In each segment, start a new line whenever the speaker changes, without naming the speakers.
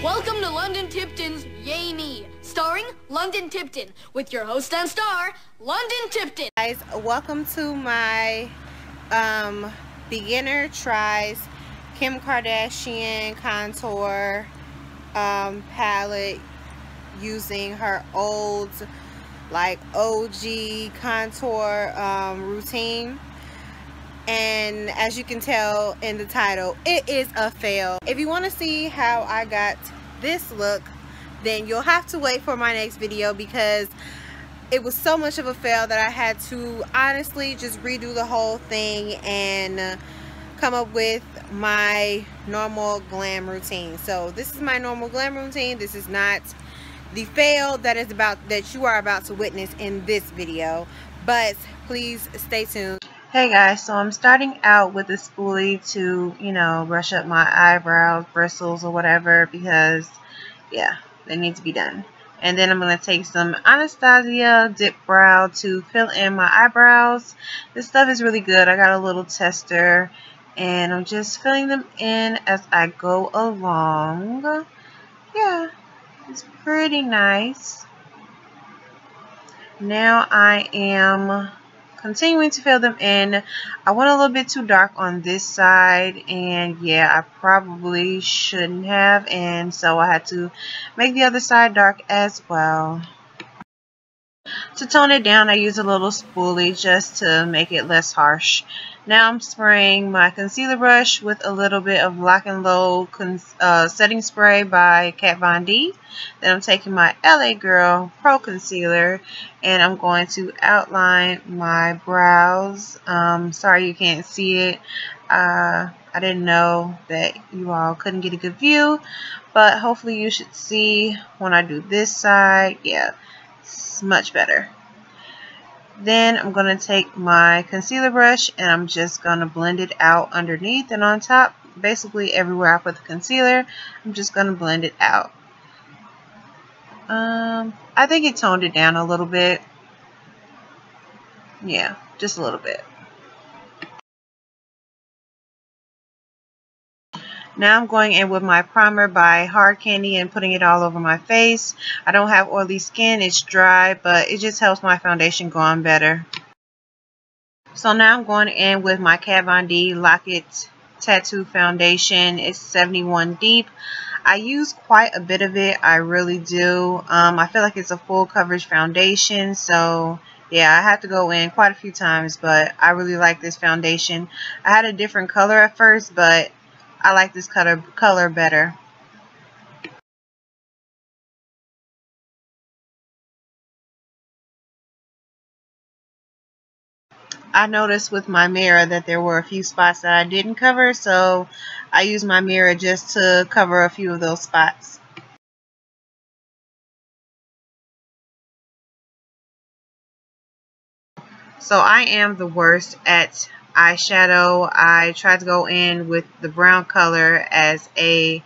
Welcome to London Tipton's Yay Me, starring London Tipton, with your host and star, London Tipton.
Guys, welcome to my beginner tries Kim Kardashian contour palette using her old like OG contour routine. And as you can tell in the title, it is a fail. If you want to see how I got this look, then you'll have to wait for my next video, because it was so much of a fail that I had to honestly just redo the whole thing and come up with my normal glam routine. So this is my normal glam routine. This is not the fail that you are about to witness in this video, but please stay tuned. Hey guys, so I'm starting out with a spoolie to, brush up my eyebrows, bristles, or whatever, because, yeah, they need to be done. And then I'm going to take some Anastasia Dip Brow to fill in my eyebrows. This stuff is really good. I got a little tester, and I'm just filling them in as I go along. Yeah, it's pretty nice. Now I am continuing to fill them in. I went a little bit too dark on this side, and yeah, I probably shouldn't have, and so I had to make the other side dark as well. To tone it down, I use a little spoolie just to make it less harsh. Now I'm spraying my concealer brush with a little bit of Lock and Load setting spray by Kat Von D. Then I'm taking my LA Girl Pro Concealer, and I'm going to outline my brows. Sorry you can't see it. I didn't know that you all couldn't get a good view, but hopefully you should see when I do this side. Yeah, it's much better. Then I'm going to take my concealer brush, and I'm just going to blend it out underneath and on top. Basically everywhere I put the concealer, I'm just going to blend it out. I think it toned it down a little bit. Yeah, just a little bit. Now I'm going in with my primer by Hard Candy and putting it all over my face. I don't have oily skin, it's dry, but it just helps my foundation go on better. So now I'm going in with my Kat Von D Lock It Tattoo Foundation. It's 71 deep. I use quite a bit of it, I really do. I feel like it's a full coverage foundation, so yeah, I had to go in quite a few times, but I really like this foundation. I had a different color at first, but I like this color better. I noticed with my mirror that there were a few spots that I didn't cover, so I used my mirror just to cover a few of those spots. So I am the worst at eyeshadow. I tried to go in with the brown color as a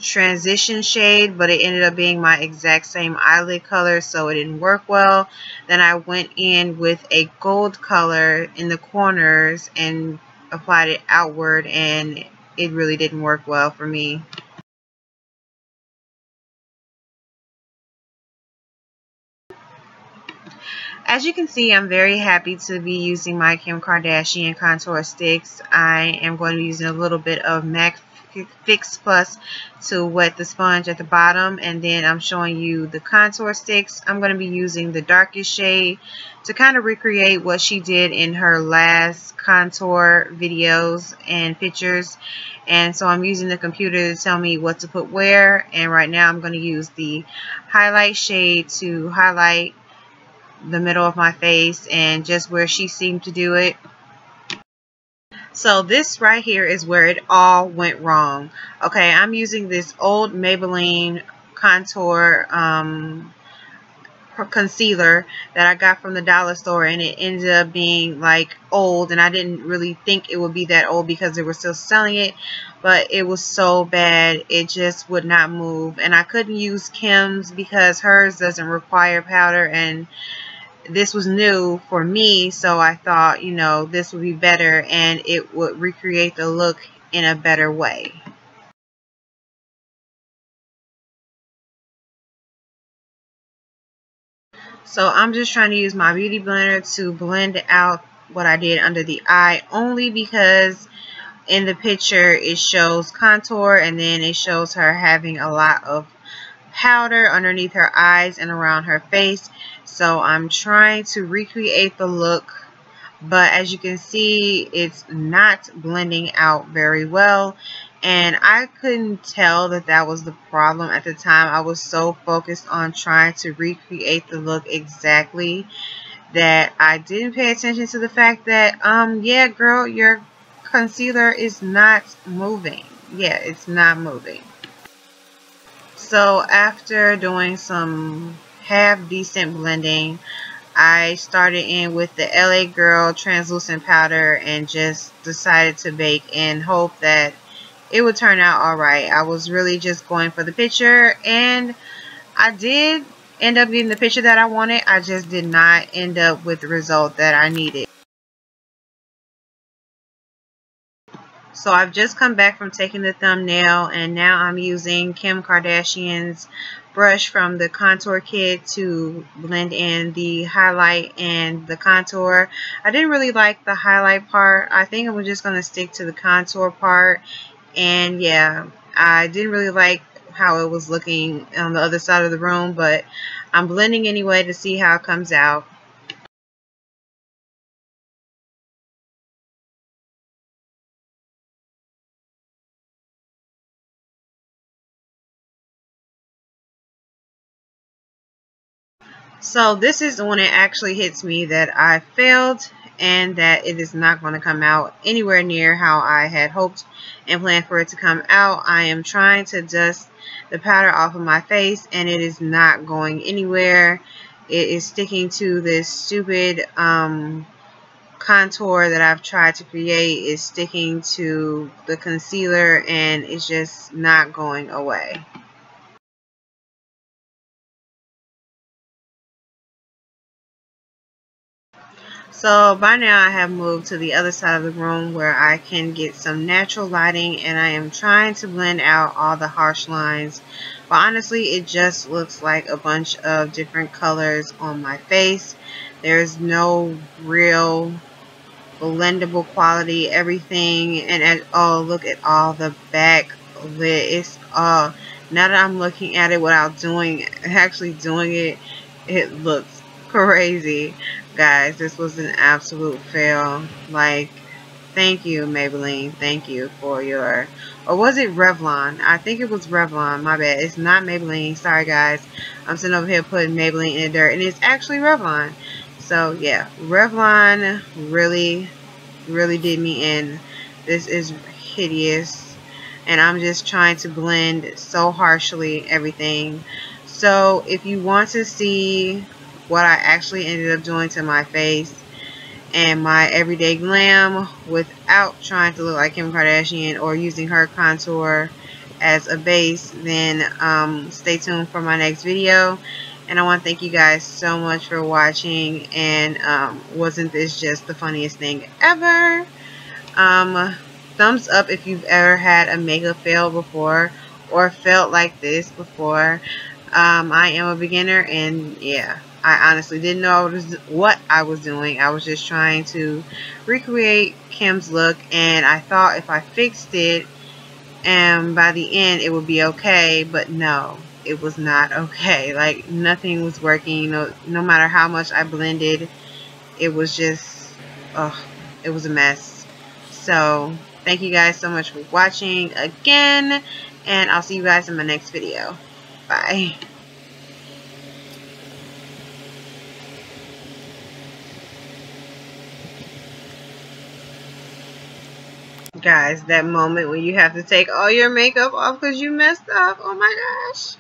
transition shade, but it ended up being my exact same eyelid color, so it didn't work well. Then I went in with a gold color in the corners and applied it outward, and it really didn't work well for me. As you can see, I'm very happy to be using my Kim Kardashian contour sticks. I am going to be using a little bit of MAC Fix Plus to wet the sponge at the bottom, and then I'm showing you the contour sticks. I'm going to be using the darkest shade to kind of recreate what she did in her last contour videos and pictures, and so I'm using the computer to tell me what to put where. And right now I'm going to use the highlight shade to highlight the middle of my face and just where she seemed to do it. So this right here is where it all went wrong. Okay, I'm using this old Maybelline contour concealer that I got from the dollar store, and it ended up being like old, and I didn't really think it would be that old because they were still selling it, but it was so bad it just would not move. And I couldn't use Kim's because hers doesn't require powder, and this was new for me, so I thought, this would be better and it would recreate the look in a better way. So I'm just trying to use my beauty blender to blend out what I did under the eye, only because in the picture it shows contour and then it shows her having a lot of powder underneath her eyes and around her face. So I'm trying to recreate the look, but as you can see, it's not blending out very well, and I couldn't tell that that was the problem at the time. I was so focused on trying to recreate the look exactly that I didn't pay attention to the fact that yeah, girl, your concealer is not moving. Yeah, it's not moving. So after doing some half decent blending, I started in with the LA Girl translucent powder and just decided to bake and hope that it would turn out alright. I was really just going for the picture, and I did end up getting the picture that I wanted. I just did not end up with the result that I needed. So I've just come back from taking the thumbnail, and now I'm using Kim Kardashian's brush from the contour kit to blend in the highlight and the contour. I didn't really like the highlight part. I think I'm just going to stick to the contour part. And yeah, I didn't really like how it was looking on the other side of the room, but I'm blending anyway to see how it comes out. So this is when it actually hits me that I failed and that it is not going to come out anywhere near how I had hoped and planned for it to come out. I am trying to dust the powder off of my face and it is not going anywhere. It is sticking to this stupid contour that I've tried to create. Is sticking to the concealer and it's just not going away. So by now I have moved to the other side of the room where I can get some natural lighting, and I am trying to blend out all the harsh lines. But honestly, it just looks like a bunch of different colors on my face. There's no real blendable quality. Everything, and oh, look at all the backlit. It's now that I'm looking at it without actually doing it, it looks crazy. Guys, this was an absolute fail. Like, thank you, Maybelline. Thank you for your, or was it Revlon? I think it was Revlon. My bad. It's not Maybelline. Sorry, guys. I'm sitting over here putting Maybelline in the dirt, and it's actually Revlon. So yeah, Revlon really did me in. This is hideous, and I'm just trying to blend so harshly everything. So if you want to see what I actually ended up doing to my face and my everyday glam without trying to look like Kim Kardashian or using her contour as a base, then stay tuned for my next video. And I want to thank you guys so much for watching, and wasn't this just the funniest thing ever? Thumbs up if you've ever had a makeup fail before or felt like this before. I am a beginner, and yeah, I honestly didn't know what I was doing. I was just trying to recreate Kim's look, and I thought if I fixed it and by the end it would be okay, but no, it was not okay. Like, nothing was working. No matter how much I blended, it was just, it was a mess. So thank you guys so much for watching again, and I'll see you guys in my next video. Bye. Guys, that moment when you have to take all your makeup off because you messed up. Oh my gosh.